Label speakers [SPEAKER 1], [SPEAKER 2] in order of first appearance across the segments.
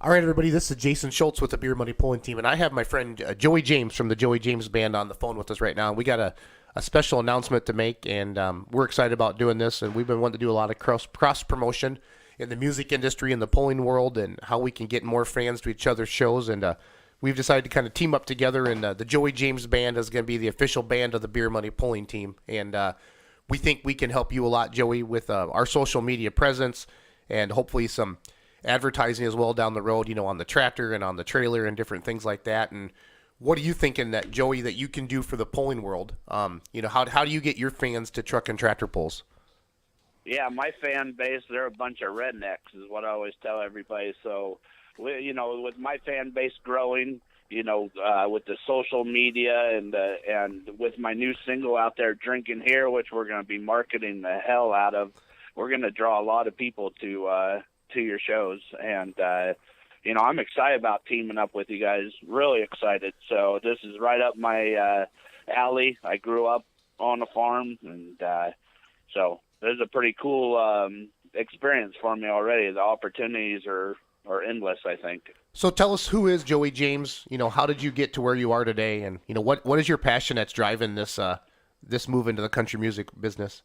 [SPEAKER 1] All right, everybody, this is Jason Schultz with the Beer Money Pulling Team, and I have my friend Joey James from the Joey James Band on the phone with us right now. We got a special announcement to make, and we're excited about doing this, and we've been wanting to do a lot of cross-promotion in the music industry and the pulling world and how we can get more fans to each other's shows, and we've decided to kind of team up together, and the Joey James Band is going to be the official band of the Beer Money Pulling Team, and we think we can help you a lot, Joey, with our social media presence and hopefully some advertising as well down the road, on the tractor and on the trailer and different things like that. And what are you thinking that, Joey, that you can do for the pulling world? How do you get your fans to truck and tractor pulls?
[SPEAKER 2] Yeah, my fan base, they're a bunch of rednecks is what I always tell everybody. So, with my fan base growing, with the social media and with my new single out there, Drinkin Here, which we're going to be marketing the hell out of, we're going to draw a lot of people to your shows, and I'm excited about teaming up with you guys. Really excited. So this is right up my alley. I grew up on a farm, and so this is a pretty cool experience for me already. The opportunities are endless, I think.
[SPEAKER 1] So tell us, who is Joey James? How did you get to where you are today, and what is your passion that's driving this move into the country music business?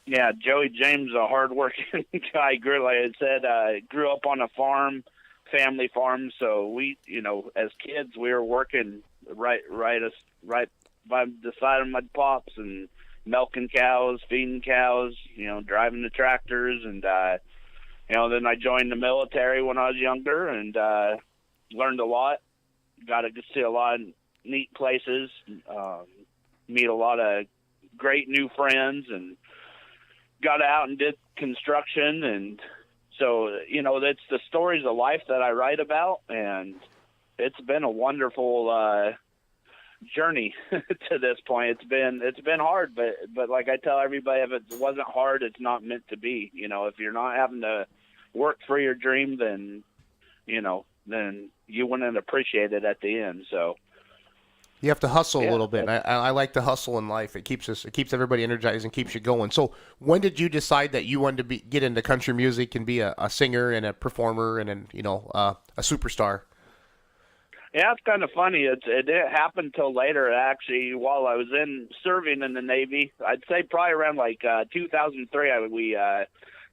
[SPEAKER 2] Yeah, Joey James, a hardworking guy. Grew up on a farm, family farm. So we, as kids, we were working right by the side of my pops and milking cows, feeding cows, driving the tractors, and then I joined the military when I was younger and learned a lot. Got to see a lot of neat places, meet a lot of great new friends, and got out and did construction. And so, that's the stories of life that I write about, and it's been a wonderful journey to this point. It's been hard, but like I tell everybody, if it wasn't hard, it's not meant to be. If you're not having to work for your dream, then you wouldn't appreciate it at the end. So
[SPEAKER 1] you have to hustle a little bit. I like to hustle in life. It keeps everybody energized and keeps you going. So when did you decide that you wanted to get into country music and be a singer and a performer and a superstar?
[SPEAKER 2] Yeah, it's kind of funny. It didn't happen till later, actually, while I was serving in the Navy. I'd say probably around 2003,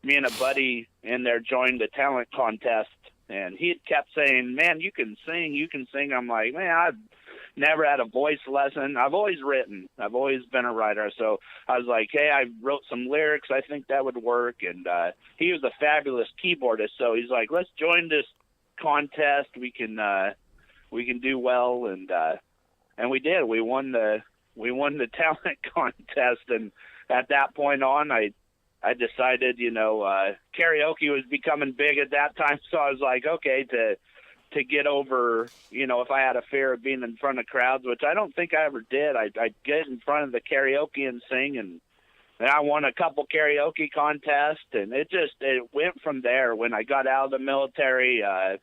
[SPEAKER 2] me and a buddy in there joined a talent contest, and he had kept saying, "Man, you can sing, you can sing." I'm like, "Man, I've never had a voice lesson. I've always written. I've always been a writer." So I was like, "Hey, I wrote some lyrics. I think that would work." And he was a fabulous keyboardist, so he's like, "Let's join this contest. We can do well." And we did. We won the talent contest, and at that point on, I decided, karaoke was becoming big at that time, so I was like, okay, to get over, if I had a fear of being in front of crowds, which I don't think I ever did, I'd get in front of the karaoke and sing, and I won a couple karaoke contests, and it went from there. When I got out of the military, I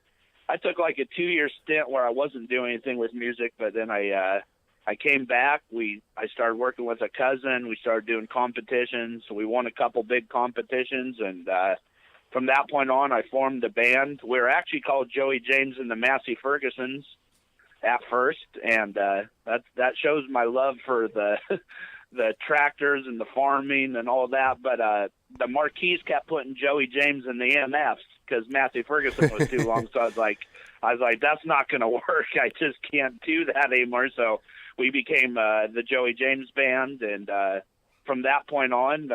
[SPEAKER 2] took a 2-year stint where I wasn't doing anything with music, but then I came back. I started working with a cousin. We started doing competitions. So we won a couple big competitions, and from that point on, I formed a band. We were actually called Joey James and the Massey Fergusons at first, and that shows my love for the the tractors and the farming and all that. But the marquees kept putting Joey James in the MFs because Massey Ferguson was too long. So I was like, that's not going to work. I just can't do that anymore. So we became the Joey James Band, and from that point on,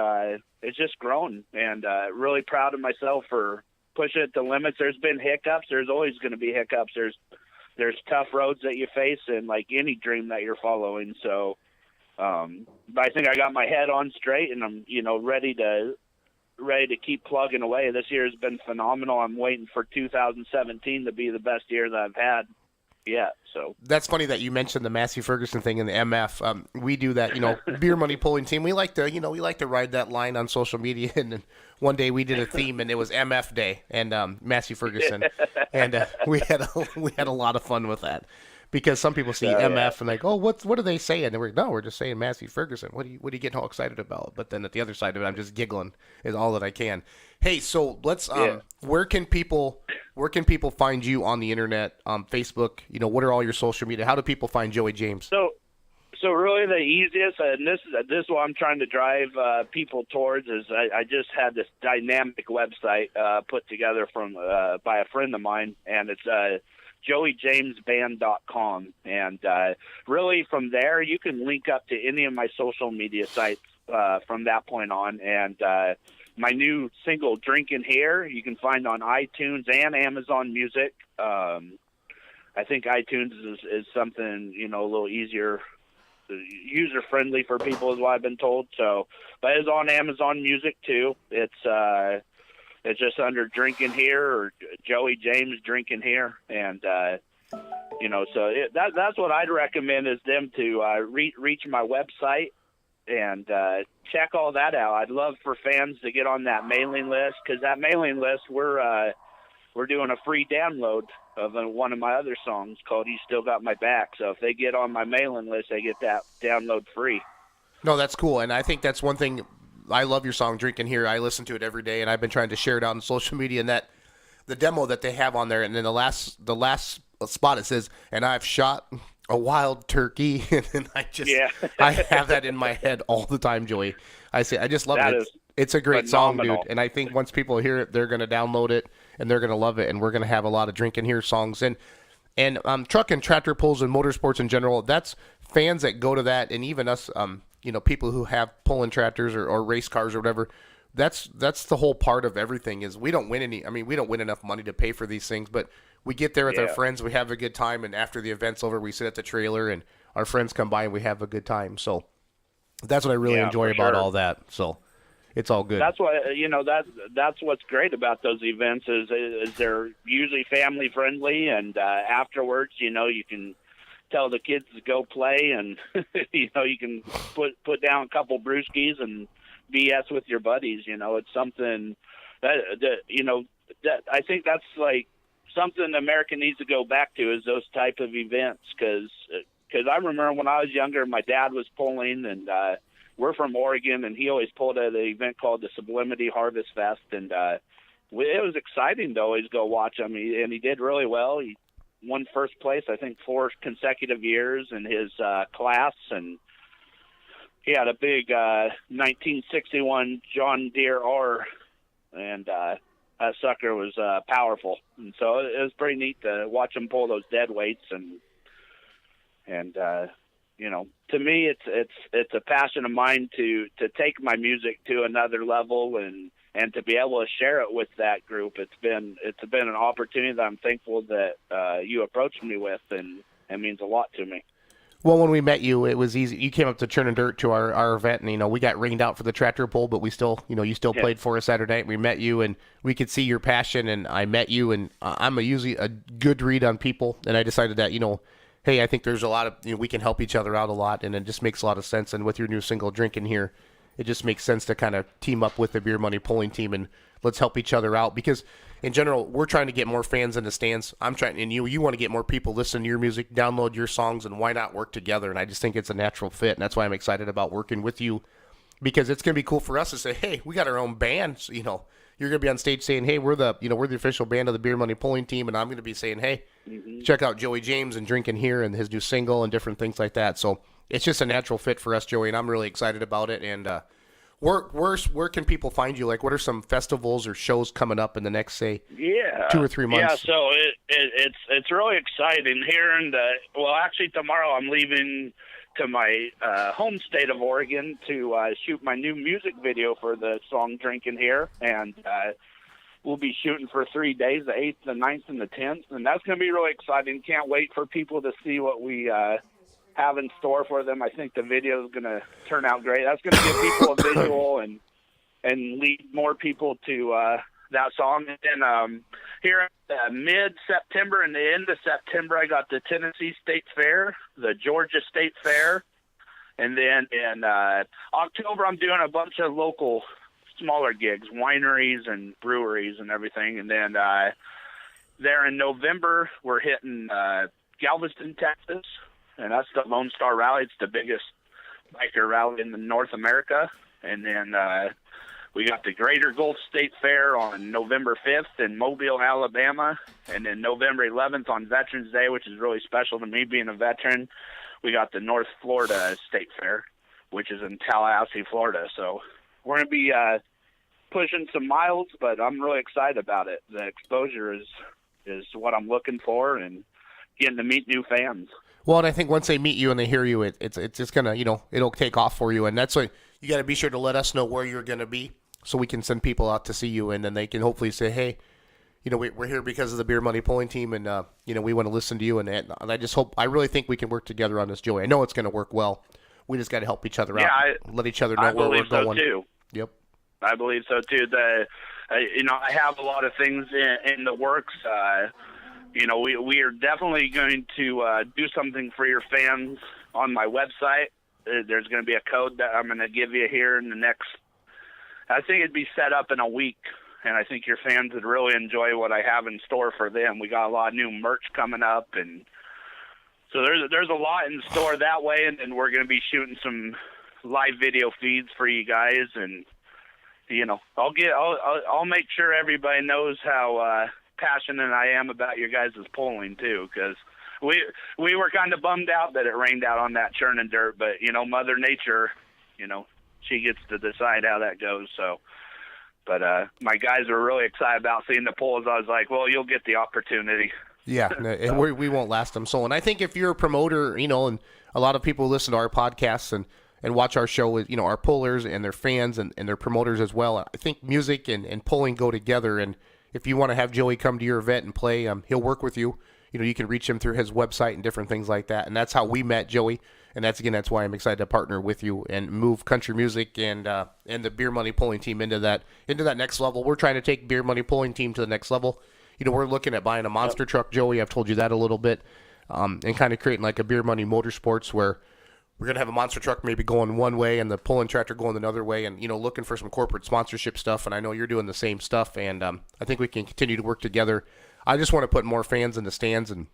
[SPEAKER 2] it's just grown. And really proud of myself for pushing it to limits. There's been hiccups. There's always going to be hiccups. There's tough roads that you face in any dream that you're following. So, but I think I got my head on straight, and I'm ready to keep plugging away. This year has been phenomenal. I'm waiting for 2017 to be the best year that I've had yet. So
[SPEAKER 1] that's funny that you mentioned the Massey Ferguson thing in the MF. We do that, Beer Money Pulling Team. We like to ride that line on social media. And then one day we did a theme, and it was MF Day and Massey Ferguson, and we had a lot of fun with that. Because some people see MF and like, oh, what are they saying? And we're just saying Massey Ferguson. What are you getting all excited about? But then at the other side of it, I'm just giggling is all that I can. Hey, so let's where can people where can people find you on the internet, Facebook? What are all your social media? How do people find Joey James?
[SPEAKER 2] So really the easiest, and this is what I'm trying to drive people towards, is I just had this dynamic website put together from by a friend of mine, and it's joeyjamesband.com. And really from there, you can link up to any of my social media sites from that point on. And my new single, Drinkin Here, you can find on iTunes and Amazon Music. I think iTunes is something, a little easier, user-friendly for people is what I've been told. So, but it's on Amazon Music too. It's just under Drinkin Here or Joey James Drinkin Here. And, so that's what I'd recommend is them to reach my website and check all that out. I'd love for fans to get on that mailing list, because that mailing list, we're doing a free download of one of my other songs called "You Still Got My Back." So if they get on my mailing list, they get that download free.
[SPEAKER 1] No, that's cool, and I think that's one thing. I love your song "Drinkin Here." I listen to it every day, and I've been trying to share it out on social media. And that the demo that they have on there, and then the last spot it says, "And I've shot a wild turkey," and then I have that in my head all the time, Joey. I just love it. It's a great
[SPEAKER 2] phenomenal
[SPEAKER 1] song, dude. And I think once people hear it, they're gonna download it and they're gonna love it. And we're gonna have a lot of Drinkin Here songs and truck and tractor pulls and motorsports in general. That's fans that go to that, and even us, people who have pulling tractors or race cars or whatever. That's the whole part of everything. Is we don't win we don't win enough money to pay for these things, but we get there with our friends, we have a good time, and after the event's over, we sit at the trailer and our friends come by and we have a good time. So that's what I really enjoy about all that. So it's all good.
[SPEAKER 2] That's what that's what's great about those events is they're usually family friendly, and afterwards, you can tell the kids to go play, and you can put down a couple brewskis and BS with your buddies. It's something that I think that's like something America needs to go back to, is those type of events, because I remember when I was younger, my dad was pulling, and we're from Oregon, and he always pulled at an event called the Sublimity Harvest Fest, and it was exciting to always go watch him, and he did really well. He won first place, I think, 4 consecutive years in his class, and he had a big 1961 John Deere R, and that sucker was powerful, and so it was pretty neat to watch him pull those dead weights, and to me, it's a passion of mine to take my music to another level and to be able to share it with that group. It's been an opportunity that I'm thankful that you approached me with, and it means a lot to me.
[SPEAKER 1] Well, when we met you, it was easy. You came up to Churn and Dirt to our event, and we got rained out for the tractor pull, but we still, you still played for us Saturday night. We met you, and we could see your passion, and I met you, and I'm usually a good read on people, and I decided that hey, I think there's a lot of, we can help each other out a lot, and it just makes a lot of sense. And with your new single, Drinkin Here, it just makes sense to kind of team up with the Beer Money Pulling team, and let's help each other out. Because in general, we're trying to get more fans in the stands. I'm trying, and you want to get more people listen to your music, download your songs, and why not work together? And I just think it's a natural fit, and that's why I'm excited about working with you, because it's going to be cool for us to say, hey, we got our own band. So, you're going to be on stage saying, hey, we're the official band of the Beer Money Pulling team, and I'm going to be saying, hey, check out Joey James and Drinkin Here and his new single and different things like that. So it's just a natural fit for us, Joey, and I'm really excited about it. And where can people find you? Like, what are some festivals or shows coming up in the next, say, 2 or 3 months?
[SPEAKER 2] Yeah, so it's really exciting here. Actually, tomorrow I'm leaving to my home state of Oregon to shoot my new music video for the song Drinkin Here, and we'll be shooting for 3 days, the 8th, the 9th, and the 10th, and that's going to be really exciting. Can't wait for people to see what we have in store for them. I think the video is going to turn out great. That's going to give people a visual and lead more people to that song. And then here mid-September and the end of September, I got the Tennessee State Fair, the Georgia State Fair, and then in October I'm doing a bunch of local smaller gigs, wineries and breweries and everything. And then there in November we're hitting Galveston, Texas, and that's the Lone Star Rally. It's the biggest biker rally in North America. And then We got the Greater Gulf State Fair on November 5th in Mobile, Alabama, and then November 11th on Veterans Day, which is really special to me being a veteran. We got the North Florida State Fair, which is in Tallahassee, Florida. So we're going to be pushing some miles, but I'm really excited about it. The exposure is what I'm looking for, and getting to meet new fans.
[SPEAKER 1] Well, and I think once they meet you and they hear you, it's just gonna, it'll take off for you, and that's why you got to be sure to let us know where you're gonna be, so we can send people out to see you, and then they can hopefully say, hey, we're here because of the Beer Money Pulling Team, and we want to listen to you, and I really think we can work together on this, Joey. I know it's gonna work well. We just got to help each other out, let each other know where we're going. I believe so too. Yep,
[SPEAKER 2] I believe so too. I have a lot of things in the works. We are definitely going to do something for your fans on my website. There's going to be a code that I'm going to give you here in the next, I think it'd be set up in a week, and I think your fans would really enjoy what I have in store for them. We got a lot of new merch coming up, and so there's a lot in store that way, and we're going to be shooting some live video feeds for you guys, and I'll make sure everybody knows how passionate I am about your guys' polling too, because we were kind of bummed out that it rained out on that churn and dirt, but Mother Nature, she gets to decide how that goes. So, but my guys were really excited about seeing the polls. I was like, well, you'll get the opportunity.
[SPEAKER 1] Yeah, and we won't last them. So, and I think if you're a promoter, and a lot of people listen to our podcasts and watch our show with, our pullers and their fans and their promoters as well. I think music and pulling go together, and if you want to have Joey come to your event and play, he'll work with you. You can reach him through his website and different things like that. And that's how we met, Joey. And that's why I'm excited to partner with you and move country music and the Beer Money Pulling Team into that next level. We're trying to take Beer Money Pulling Team to the next level. We're looking at buying a monster truck, Joey. I've told you that a little bit, and kind of creating like a Beer Money Motorsports where we're going to have a monster truck maybe going one way and the pulling tractor going another way, and, looking for some corporate sponsorship stuff. And I know you're doing the same stuff, and I think we can continue to work together. I just want to put more fans in the stands. And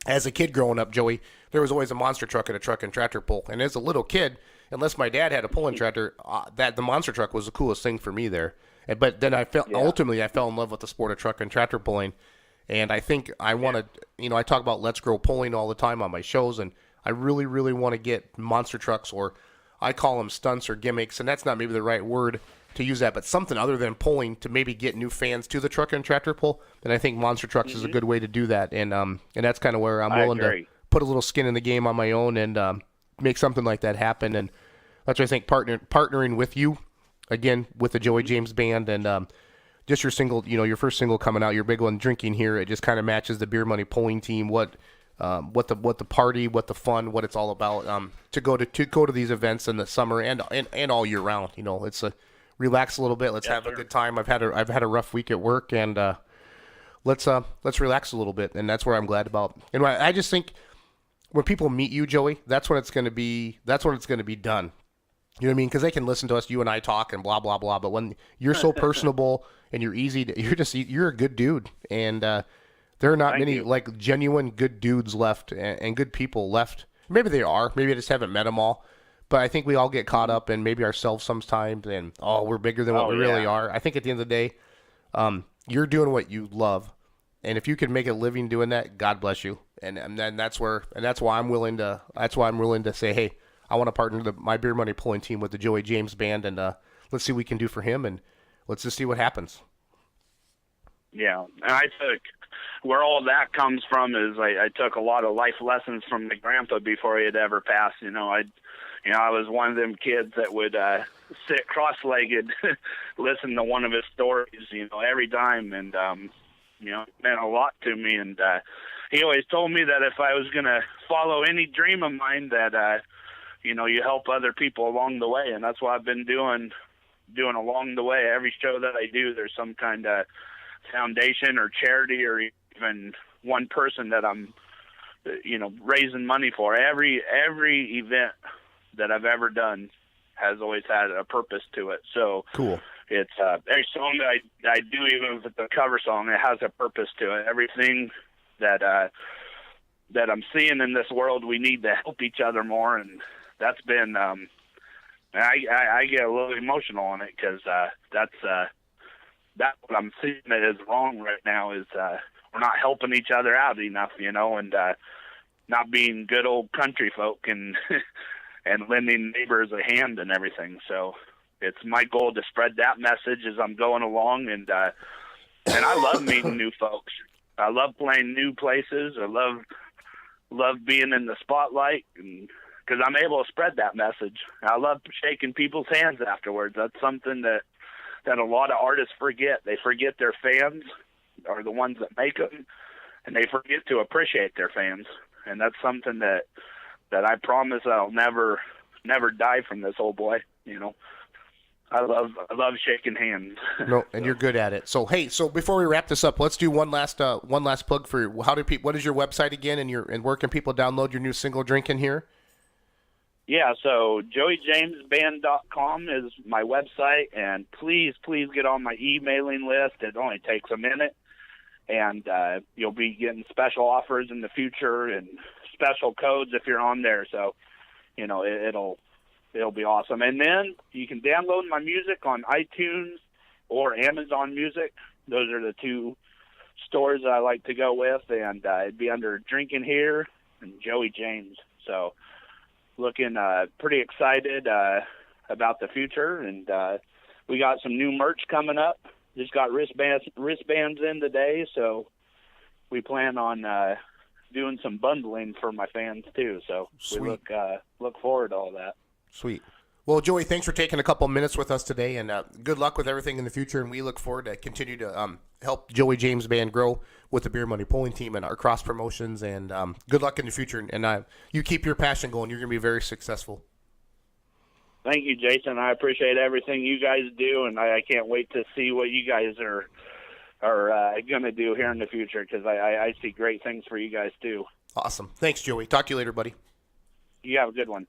[SPEAKER 1] as a kid growing up, Joey, there was always a monster truck at a truck and tractor pull. And as a little kid, unless my dad had a pulling tractor, that the monster truck was the coolest thing for me there. But then ultimately I fell in love with the sport of truck and tractor pulling. And I think I want to, I talk about Let's Grow Pulling all the time on my shows, and I really, really want to get monster trucks, or I call them stunts or gimmicks, and that's not maybe the right word to use that, but something other than pulling to maybe get new fans to the truck and tractor pull. And I think monster trucks is a good way to do that, and that's kind of where I'm willing to put a little skin in the game on my own and make something like that happen. And that's why I think partnering with you again with the Joey James Band and just your single, your first single coming out, your big one, Drinking Here. It just kind of matches the Beer Money Pulling Team. What the party, what the fun, what it's all about. To go to these events in the summer and all year round. It's relax a little bit. Let's have a good time. I've had a rough week at work, and let's relax a little bit. And that's where I'm glad about. And I just think when people meet you, Joey, that's when it's going to be done. You know what I mean? Because they can listen to us, you and I talk and blah blah blah. But when you're so personable and you're easy, you're a good dude, and there are not many like genuine good dudes left and good people left. Maybe they are. Maybe I just haven't met them all. But I think we all get caught up in maybe ourselves sometimes, and we're bigger than what we really are. I think at the end of the day, you're doing what you love, and if you can make a living doing that, God bless you. And then that's why I'm willing to say, hey, I want to partner my Beer Money Pulling Team with the Joey James Band, and let's see what we can do for him, and let's just see what happens.
[SPEAKER 2] Yeah, and I took where all that comes from is I took a lot of life lessons from my grandpa before he had ever passed. I was one of them kids that would sit cross-legged, listen to one of his stories, every time, and it meant a lot to me. And he always told me that if I was going to follow any dream of mine, that you help other people along the way, and that's what I've been doing along the way. Every show that I do, there's some kind of foundation or charity or even one person that I'm raising money for. Every event that I've ever done has always had a purpose to it. So
[SPEAKER 1] cool.
[SPEAKER 2] It's every song that I do, even if it's a cover song, it has a purpose to it. Everything that I'm seeing in this world, we need to help each other more, and that's been I get a little emotional on it because that's what I'm seeing that is wrong right now is we're not helping each other out enough, and not being good old country folk and and lending neighbors a hand and everything. So it's my goal to spread that message as I'm going along, and I love meeting new folks. I love playing new places. I love being in the spotlight, and because I'm able to spread that message. I love shaking people's hands afterwards. That's something that a lot of artists forget. They forget their fans are the ones that make them, and they forget to appreciate their fans. And that's something that I promise I'll never die from this old boy. I love shaking hands.
[SPEAKER 1] No, and you're good at it. So hey, before we wrap this up, let's do one last plug for what is your website again, and where can people download your new single Drinkin Here?
[SPEAKER 2] Yeah, so joeyjamesband.com is my website, and please get on my emailing list. It only takes a minute, and you'll be getting special offers in the future and special codes if you're on there. So, it'll be awesome. And then you can download my music on iTunes or Amazon Music. Those are the two stores I like to go with, and it'd be under Drinkin Here and Joey James. So looking pretty excited about the future, and we got some new merch coming up. Just got wristbands in today, so we plan on doing some bundling for my fans too. So
[SPEAKER 1] Sweet.
[SPEAKER 2] We look forward to all that.
[SPEAKER 1] Sweet. Well, Joey, thanks for taking a couple minutes with us today, and good luck with everything in the future. And we look forward to continue to help Joey James Band grow with the Beer Money Pulling Team and our cross promotions. And good luck in the future. And you keep your passion going. You're going to be very successful.
[SPEAKER 2] Thank you, Jason. I appreciate everything you guys do, and I can't wait to see what you guys are going to do here in the future, because I see great things for you guys too.
[SPEAKER 1] Awesome. Thanks, Joey. Talk to you later, buddy.
[SPEAKER 2] You have a good one.